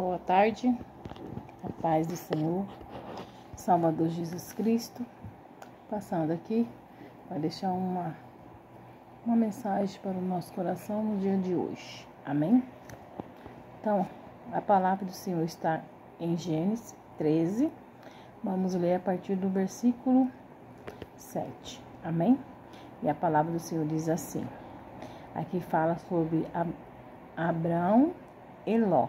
Boa tarde, a paz do Senhor, Salvador Jesus Cristo, passando aqui para deixar uma mensagem para o nosso coração no dia de hoje, amém? Então, a palavra do Senhor está em Gênesis 13, vamos ler a partir do versículo 7, amém? E a palavra do Senhor diz assim, aqui fala sobre Abraão e Ló,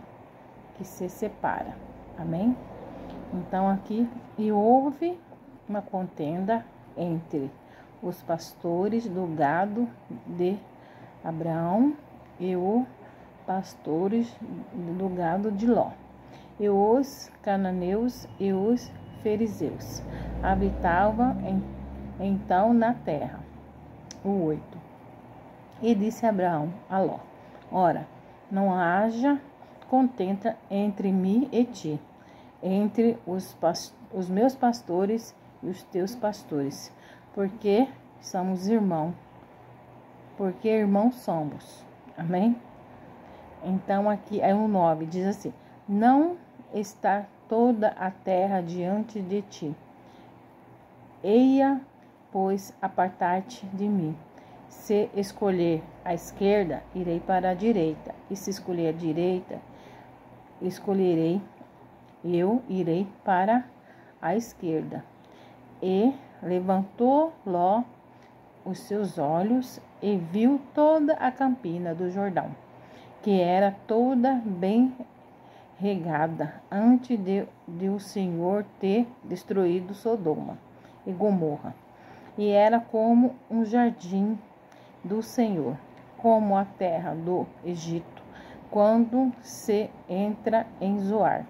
que se separa, amém? Então aqui, e houve uma contenda entre os pastores do gado de Abraão e os pastores do gado de Ló, e os cananeus e os fariseus habitavam então na terra. O 8. E disse Abraão a Ló: ora, não haja contenda entre mim e ti, entre os meus pastores e os teus pastores, porque somos irmãos, porque irmãos somos, amém? Então aqui é o 9, diz assim: não está toda a terra diante de ti, eia, pois, apartar-te de mim. Se escolher a esquerda, irei para a direita, e se escolher a direita, eu irei para a esquerda. E levantou Ló os seus olhos e viu toda a campina do Jordão, que era toda bem regada, antes de o Senhor ter destruído Sodoma e Gomorra. E era como um jardim do Senhor, como a terra do Egito, quando se entra em Zoar.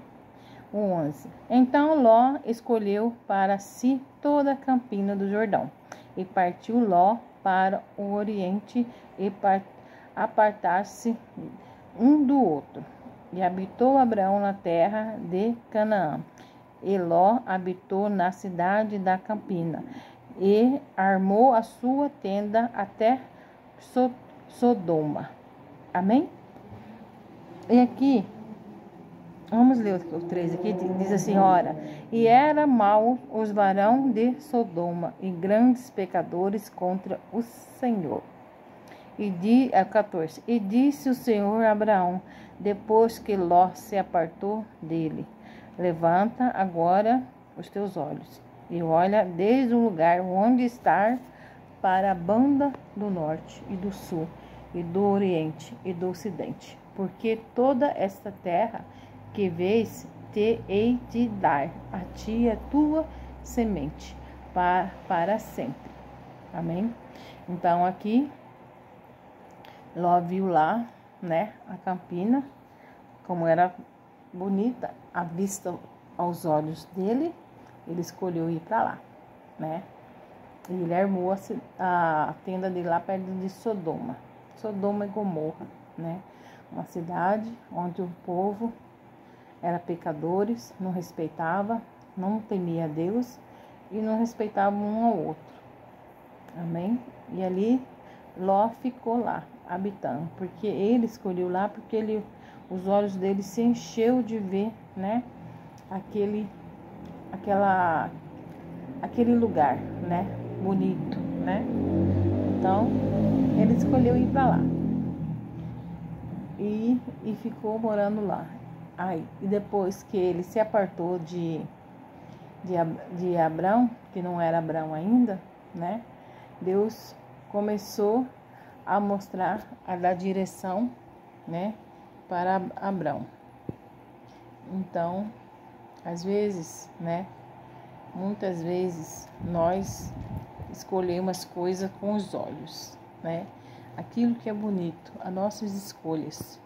O 11. Então Ló escolheu para si toda a campina do Jordão, e partiu Ló para o oriente e apartar-se um do outro. E habitou Abraão na terra de Canaã, e Ló habitou na cidade da campina, e armou a sua tenda até Sodoma. Amém? E aqui, vamos ler o 13 aqui, diz assim, ora, e era mau os varão de Sodoma, e grandes pecadores contra o Senhor. 14, e disse o Senhor a Abraão, depois que Ló se apartou dele, levanta agora os teus olhos, e olha desde o lugar onde está para a banda do norte e do sul, e do oriente e do ocidente, porque toda esta terra que vês te hei de dar a ti e a tua semente para sempre. Amém? Então aqui Ló viu lá, né, a campina, como era bonita à vista aos olhos dele, ele escolheu ir para lá, né? E ele armou a tenda dele lá perto de Sodoma e Gomorra, né? Uma cidade onde o povo era pecadores, não respeitava, não temia a Deus e não respeitava um ao outro. Amém? E ali Ló ficou lá, habitando, porque ele escolheu lá, porque os olhos dele se encheu de ver, né? Aquele lugar, né? Bonito, né? Então, ele escolheu ir para lá. E ficou morando lá. Aí, e depois que ele se apartou de Abrão, que não era Abrão ainda, né? Deus começou a mostrar, a dar direção, né? Para Abrão. Então, às vezes, né? Muitas vezes nós escolhemos coisas com os olhos, né? Aquilo que é bonito, as nossas escolhas.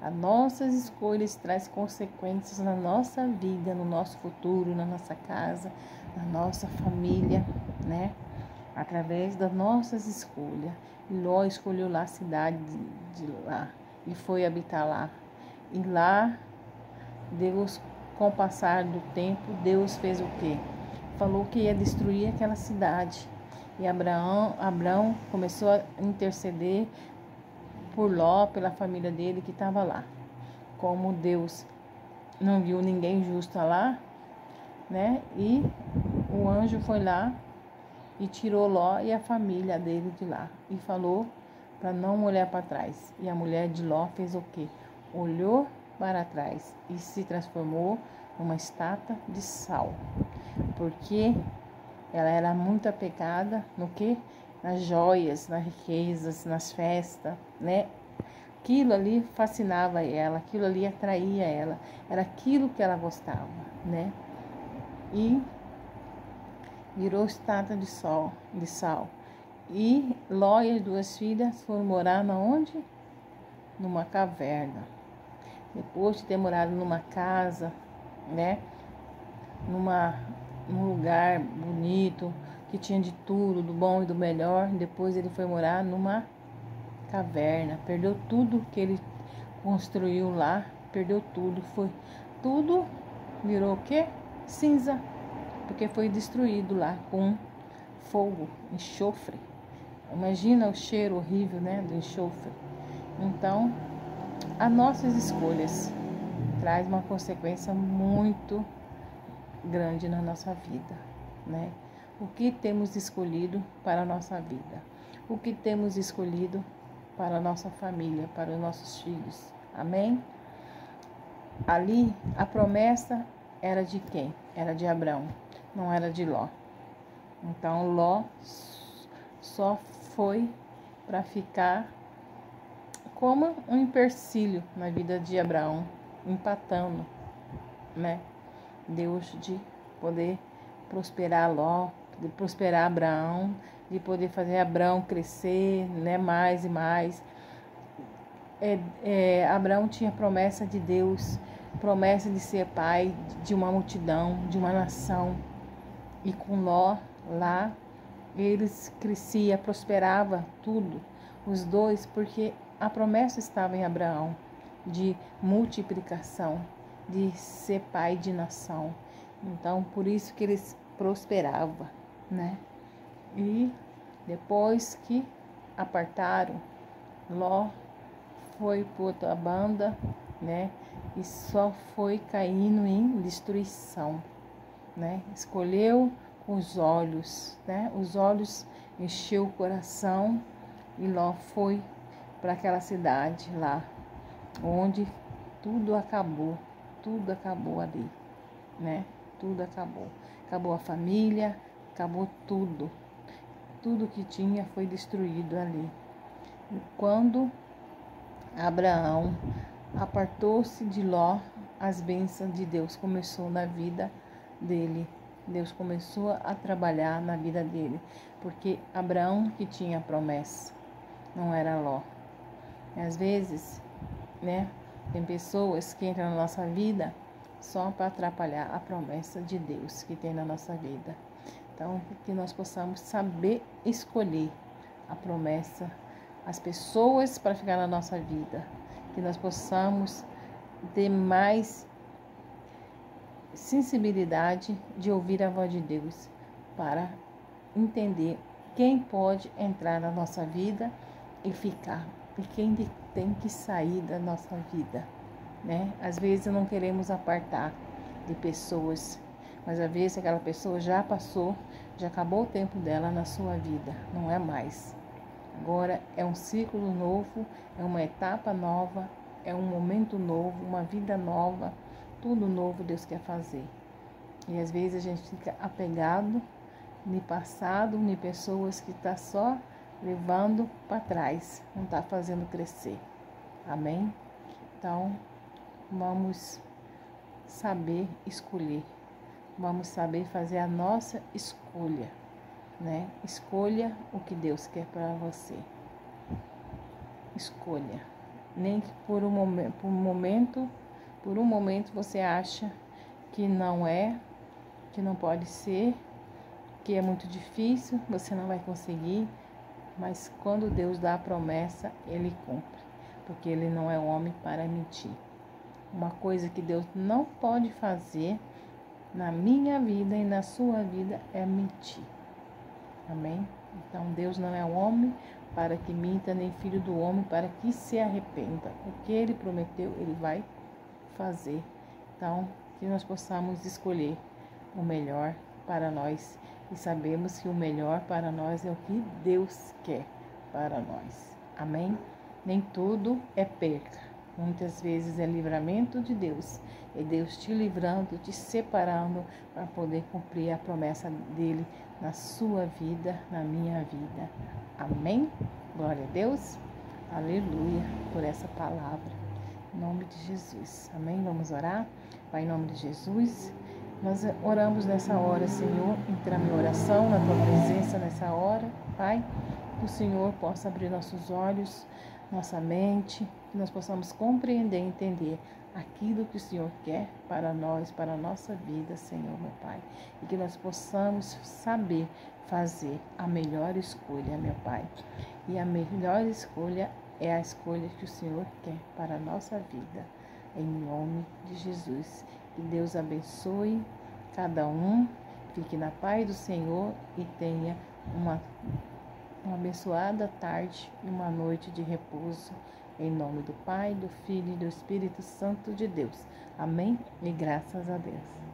As nossas escolhas trazem consequências na nossa vida, no nosso futuro, na nossa casa, na nossa família, né? Através das nossas escolhas. E Ló escolheu lá a cidade de lá e foi habitar lá. E lá, Deus, com o passar do tempo, Deus fez o quê? Falou que ia destruir aquela cidade. E Abraão começou a interceder por Ló, pela família dele que estava lá. Como Deus não viu ninguém justo lá, né? E o anjo foi lá e tirou Ló e a família dele de lá e falou para não olhar para trás. E a mulher de Ló fez o quê? Olhou para trás e se transformou numa estátua de sal, porque ela era muito apegada no que? Nas joias, nas riquezas, nas festas, né? Aquilo ali fascinava ela, aquilo ali atraía ela, era aquilo que ela gostava, né? E virou estátua de sal. E Ló e as 2 filhas foram morar na onde? Numa caverna. Depois de ter morado numa casa, né? Num lugar bonito, que tinha de tudo, do bom e do melhor. Depois ele foi morar numa caverna. Perdeu tudo que ele construiu lá. Perdeu tudo. Tudo virou o quê? Cinza. Porque foi destruído lá com fogo, enxofre. Imagina o cheiro horrível, né, do enxofre. Então, as nossas escolhas traz uma consequência muito grande na nossa vida, né? O que temos escolhido para a nossa vida? O que temos escolhido para a nossa família, para os nossos filhos? Amém? Ali, a promessa era de quem? Era de Abraão, não era de Ló. Então, Ló só foi para ficar como um empecilho na vida de Abraão, empatando, né? Deus de poder prosperar Ló, de prosperar Abraão, de poder fazer Abraão crescer, né? Mais e mais. Abraão tinha promessa de Deus, promessa de ser pai de uma multidão, de uma nação. E com Ló lá, eles crescia, prosperava tudo, os dois, porque a promessa estava em Abraão de multiplicação, de ser pai de nação. Então, por isso que eles prosperavam, né? E depois que apartaram, Ló foi por outra banda, né? E só foi caindo em destruição, né? Escolheu os olhos, né? Os olhos encheu o coração e Ló foi para aquela cidade lá, onde tudo acabou ali, né? Tudo acabou. Acabou a família, acabou tudo. Tudo que tinha foi destruído ali. E quando Abraão apartou-se de Ló, as bênçãos de Deus começou na vida dele. Deus começou a trabalhar na vida dele, porque Abraão que tinha promessa, não era Ló. E às vezes, né, tem pessoas que entram na nossa vida só para atrapalhar a promessa de Deus que tem na nossa vida. Então, que nós possamos saber escolher a promessa, as pessoas para ficar na nossa vida, que nós possamos ter mais sensibilidade de ouvir a voz de Deus para entender quem pode entrar na nossa vida e ficar e quem tem que sair da nossa vida, né? Às vezes não queremos apartar de pessoas, mas às vezes aquela pessoa já passou, já acabou o tempo dela na sua vida, não é mais. Agora é um ciclo novo, é uma etapa nova, é um momento novo, uma vida nova. Tudo novo Deus quer fazer. E às vezes a gente fica apegado no passado, em pessoas que está só levando para trás, não está fazendo crescer. Amém? Então, vamos saber escolher. Vamos saber fazer a nossa escolha, né? Escolha o que Deus quer para você. Escolha. Nem que por um momento você acha que não é, que não pode ser, que é muito difícil, você não vai conseguir, mas quando Deus dá a promessa, Ele cumpre, porque Ele não é homem para mentir. Uma coisa que Deus não pode fazer na minha vida e na sua vida é mentir. Amém? Então Deus não é homem para que minta, nem filho do homem para que se arrependa. O que Ele prometeu, Ele vai fazer. Então, que nós possamos escolher o melhor para nós e sabemos que o melhor para nós é o que Deus quer para nós. Amém? Nem tudo é perca. Muitas vezes é livramento de Deus. É Deus te livrando, te separando para poder cumprir a promessa dele na sua vida, na minha vida. Amém? Glória a Deus. Aleluia por essa palavra. Em nome de Jesus. Amém? Vamos orar? Pai, em nome de Jesus. Nós oramos nessa hora, Senhor, entramos em oração na Tua presença nessa hora, Pai, que o Senhor possa abrir nossos olhos, nossa mente, que nós possamos compreender e entender aquilo que o Senhor quer para nós, para a nossa vida, Senhor, meu Pai, e que nós possamos saber fazer a melhor escolha, meu Pai, e a melhor escolha é a escolha que o Senhor quer para a nossa vida, em nome de Jesus. Que Deus abençoe cada um, fique na paz do Senhor e tenha uma abençoada tarde e uma noite de repouso. Em nome do Pai, do Filho e do Espírito Santo de Deus. Amém? E graças a Deus.